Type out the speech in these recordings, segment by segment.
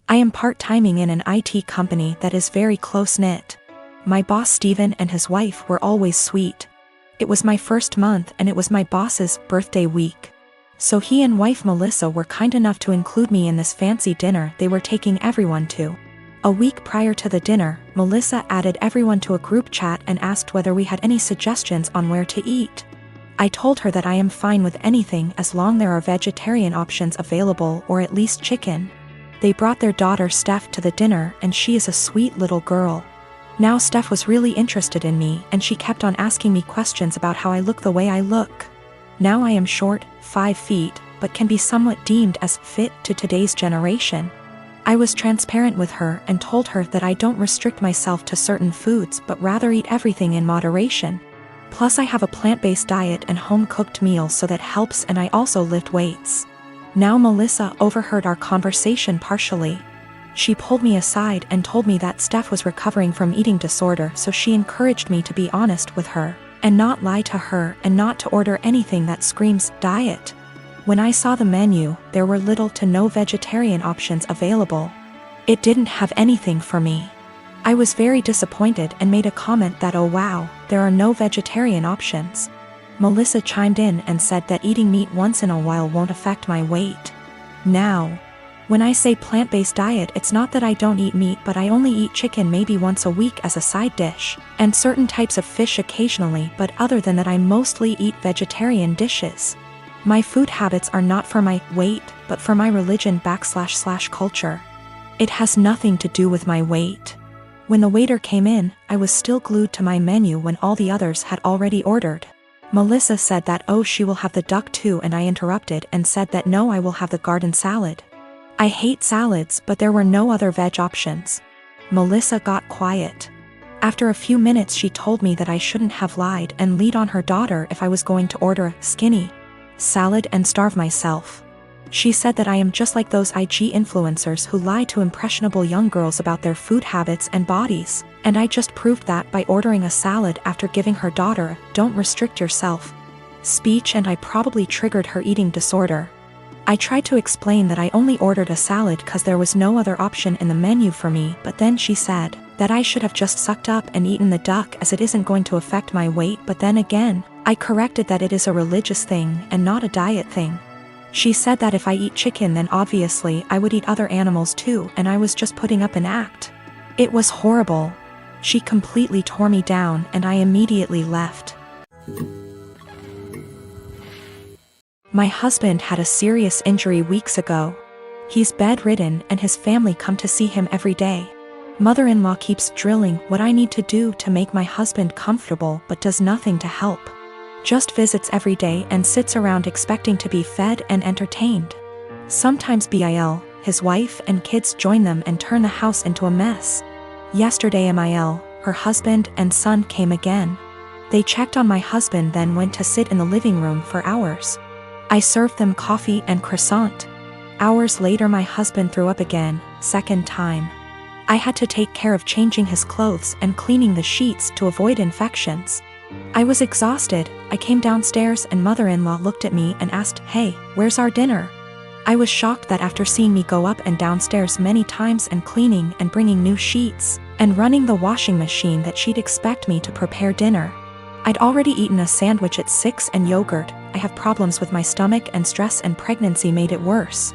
I am part-timing in an IT company that is very close-knit. My boss Steven and his wife were always sweet. It was my first month and it was my boss's birthday week. So he and wife Melissa were kind enough to include me in this fancy dinner they were taking everyone to. A week prior to the dinner, Melissa added everyone to a group chat and asked whether we had any suggestions on where to eat. I told her that I am fine with anything as long there are vegetarian options available or at least chicken. They brought their daughter Steph to the dinner and she is a sweet little girl. Now Steph was really interested in me and she kept on asking me questions about how I look the way I look. Now I am short, 5 feet, but can be somewhat deemed as fit to today's generation. I was transparent with her and told her that I don't restrict myself to certain foods but rather eat everything in moderation. Plus I have a plant-based diet and home-cooked meals so that helps, and I also lift weights. Now Melissa overheard our conversation partially. She pulled me aside and told me that Steph was recovering from eating disorder, so she encouraged me to be honest with her and not lie to her and not to order anything that screams diet. When I saw the menu, there were little to no vegetarian options available. It didn't have anything for me. I was very disappointed and made a comment that, oh wow, there are no vegetarian options. Melissa chimed in and said that eating meat once in a while won't affect my weight. Now, when I say plant-based diet, it's not that I don't eat meat, but I only eat chicken maybe once a week as a side dish, and certain types of fish occasionally, but other than that I mostly eat vegetarian dishes. My food habits are not for my weight, but for my religion / culture. It has nothing to do with my weight. When the waiter came in, I was still glued to my menu when all the others had already ordered. Melissa said that oh she will have the duck too, and I interrupted and said that no, I will have the garden salad. I hate salads, but there were no other veg options. Melissa got quiet. After a few minutes she told me that I shouldn't have lied and lead on her daughter if I was going to order a skinny salad and starve myself. She said that I am just like those IG influencers who lie to impressionable young girls about their food habits and bodies, and I just proved that by ordering a salad after giving her daughter a "don't restrict yourself" speech, and I probably triggered her eating disorder. I tried to explain that I only ordered a salad because there was no other option in the menu for me, but then she said that I should have just sucked up and eaten the duck as it isn't going to affect my weight, but then again, I corrected that it is a religious thing and not a diet thing. She said that if I eat chicken then obviously I would eat other animals too, and I was just putting up an act. It was horrible. She completely tore me down and I immediately left. My husband had a serious injury weeks ago. He's bedridden and his family come to see him every day. Mother-in-law keeps drilling what I need to do to make my husband comfortable but does nothing to help. Just visits every day and sits around expecting to be fed and entertained. Sometimes Bil, his wife and kids join them and turn the house into a mess. Yesterday Mil, her husband and son came again. They checked on my husband then went to sit in the living room for hours. I served them coffee and croissant. Hours later my husband threw up again, second time. I had to take care of changing his clothes and cleaning the sheets to avoid infections. I was exhausted. I came downstairs and mother-in-law looked at me and asked, "Hey, where's our dinner?" I was shocked that after seeing me go up and downstairs many times and cleaning and bringing new sheets and running the washing machine that she'd expect me to prepare dinner. I'd already eaten a sandwich at 6 and yogurt. I have problems with my stomach and stress and pregnancy made it worse.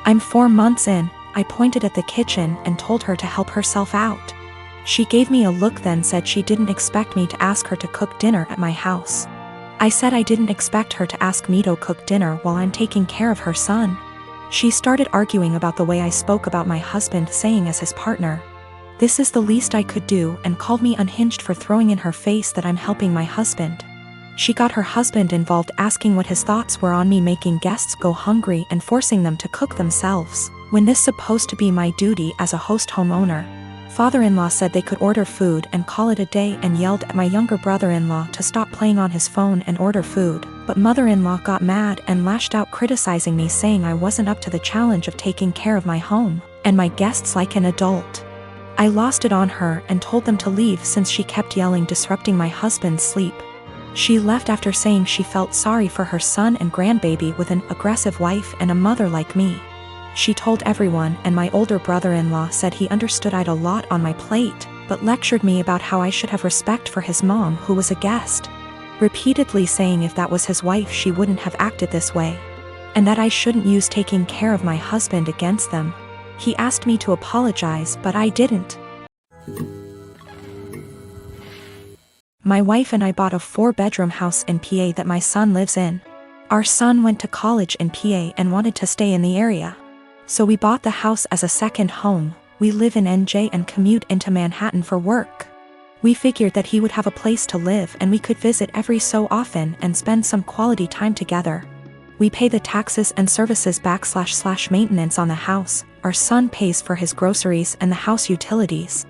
I'm 4 months in. I pointed at the kitchen and told her to help herself out. She gave me a look then said she didn't expect me to ask her to cook dinner at my house. I said I didn't expect her to ask me to cook dinner while I'm taking care of her son. She started arguing about the way I spoke about my husband, saying as his partner. This is the least I could do, and called me unhinged for throwing in her face that I'm helping my husband. She got her husband involved, asking what his thoughts were on me making guests go hungry and forcing them to cook themselves, when this supposed to be my duty as a host homeowner. Father-in-law said they could order food and call it a day and yelled at my younger brother-in-law to stop playing on his phone and order food, but mother-in-law got mad and lashed out, criticizing me, saying I wasn't up to the challenge of taking care of my home and my guests like an adult. I lost it on her and told them to leave since she kept yelling, disrupting my husband's sleep. She left after saying she felt sorry for her son and grandbaby with an aggressive wife and a mother like me. She told everyone, and my older brother-in-law said he understood I'd a lot on my plate, but lectured me about how I should have respect for his mom who was a guest, repeatedly saying if that was his wife she wouldn't have acted this way, and that I shouldn't use taking care of my husband against them. He asked me to apologize, but I didn't. My wife and I bought a 4-bedroom house in PA that my son lives in. Our son went to college in PA and wanted to stay in the area, so we bought the house as a second home. We live in NJ and commute into Manhattan for work. We figured that he would have a place to live and we could visit every so often and spend some quality time together. We pay the taxes and services / maintenance on the house. Our son pays for his groceries and the house utilities.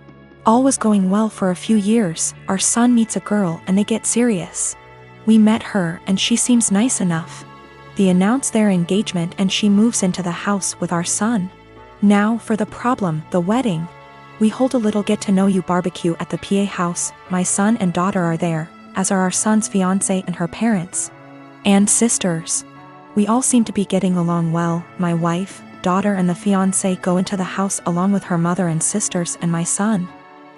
All was going well for a few years. Our son meets a girl and they get serious. We met her and she seems nice enough. They announce their engagement and she moves into the house with our son. Now for the problem, the wedding. We hold a little get-to-know-you barbecue at the PA house. My son and daughter are there, as are our son's fiancé and her parents. And sisters. We all seem to be getting along well. My wife, daughter and the fiancé go into the house along with her mother and sisters and my son.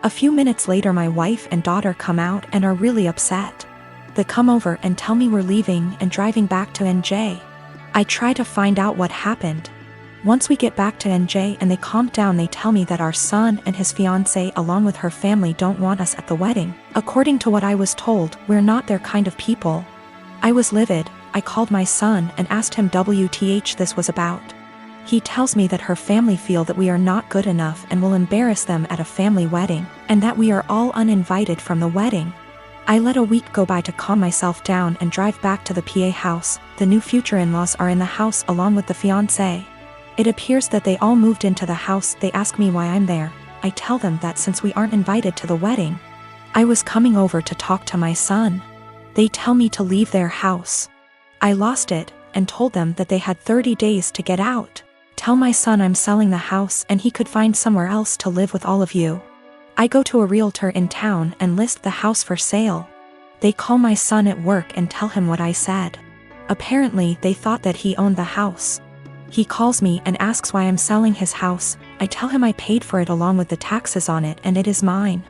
A few minutes later my wife and daughter come out and are really upset. They come over and tell me we're leaving and driving back to NJ. I try to find out what happened. Once we get back to NJ and they calm down, they tell me that our son and his fiancée along with her family don't want us at the wedding. According to what I was told, we're not their kind of people. I was livid. I called my son and asked him WTH this was about. He tells me that her family feel that we are not good enough and will embarrass them at a family wedding, and that we are all uninvited from the wedding. I let a week go by to calm myself down and drive back to the PA house. The new future in-laws are in the house along with the fiancé. It appears that they all moved into the house. They ask me why I'm there. I tell them that since we aren't invited to the wedding, I was coming over to talk to my son. They tell me to leave their house. I lost it and told them that they had 30 days to get out. Tell my son I'm selling the house and he could find somewhere else to live with all of you. I go to a realtor in town and list the house for sale. They call my son at work and tell him what I said. Apparently they thought that he owned the house. He calls me and asks why I'm selling his house. I tell him I paid for it along with the taxes on it and it is mine.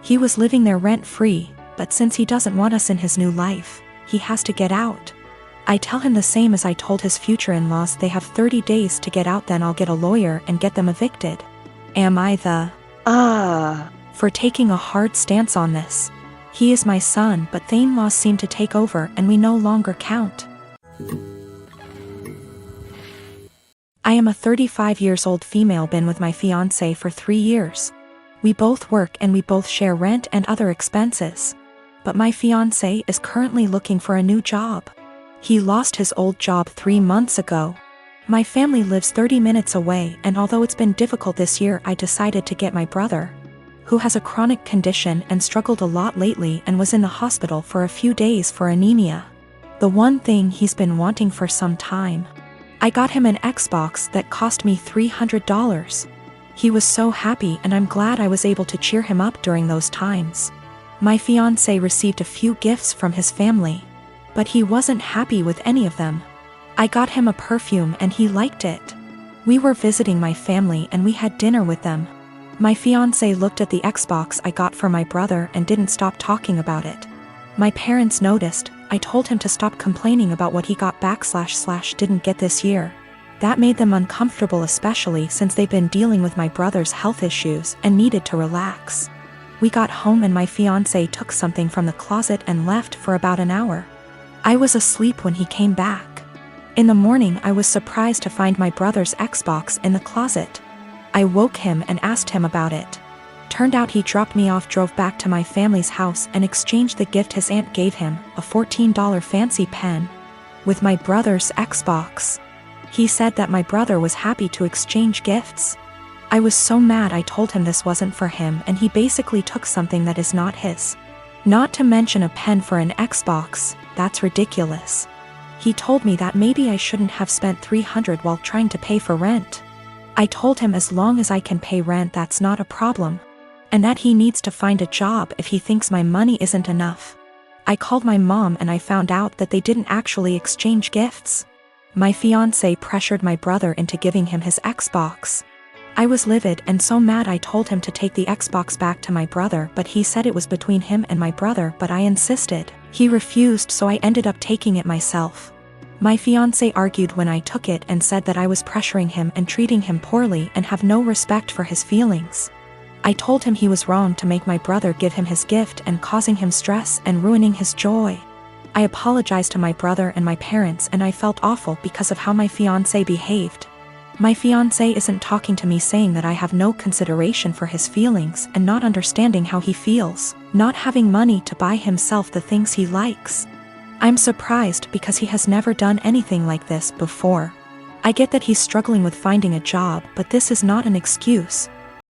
He was living there rent-free, but since he doesn't want us in his new life, he has to get out. I tell him the same as I told his future in-laws. They have 30 days to get out, then I'll get a lawyer and get them evicted. Am I the for taking a hard stance on this? He is my son, but the in-laws seem to take over and we no longer count. I am a 35 years old female, been with my fiancé for 3 years. We both work and we both share rent and other expenses. But my fiancé is currently looking for a new job. He lost his old job 3 months ago. My family lives 30 minutes away, and although it's been difficult this year, I decided to get my brother, who has a chronic condition and struggled a lot lately and was in the hospital for a few days for anemia, the one thing he's been wanting for some time. I got him an Xbox that cost me $300. He was so happy and I'm glad I was able to cheer him up during those times. My fiancé received a few gifts from his family, but he wasn't happy with any of them. I got him a perfume and he liked it. We were visiting my family and we had dinner with them. My fiancé looked at the Xbox I got for my brother and didn't stop talking about it. My parents noticed. I told him to stop complaining about what he got / didn't get this year. That made them uncomfortable, especially since they've been dealing with my brother's health issues and needed to relax. We got home and my fiancé took something from the closet and left for about an hour. I was asleep when he came back. In the morning I was surprised to find my brother's Xbox in the closet. I woke him and asked him about it. Turned out he dropped me off, drove back to my family's house and exchanged the gift his aunt gave him, a $14 fancy pen, with my brother's Xbox. He said that my brother was happy to exchange gifts. I was so mad. I told him this wasn't for him and he basically took something that is not his. Not to mention a pen for an Xbox, that's ridiculous. He told me that maybe I shouldn't have spent $300 while trying to pay for rent. I told him as long as I can pay rent that's not a problem, and that he needs to find a job if he thinks my money isn't enough. I called my mom and I found out that they didn't actually exchange gifts. My fiancé pressured my brother into giving him his Xbox. I was livid and so mad I told him to take the Xbox back to my brother, but he said it was between him and my brother, but I insisted. He refused, so I ended up taking it myself. My fiancé argued when I took it and said that I was pressuring him and treating him poorly and have no respect for his feelings. I told him he was wrong to make my brother give him his gift and causing him stress and ruining his joy. I apologized to my brother and my parents, and I felt awful because of how my fiancé behaved. My fiancé isn't talking to me, saying that I have no consideration for his feelings and not understanding how he feels, not having money to buy himself the things he likes. I'm surprised because he has never done anything like this before. I get that he's struggling with finding a job, but this is not an excuse.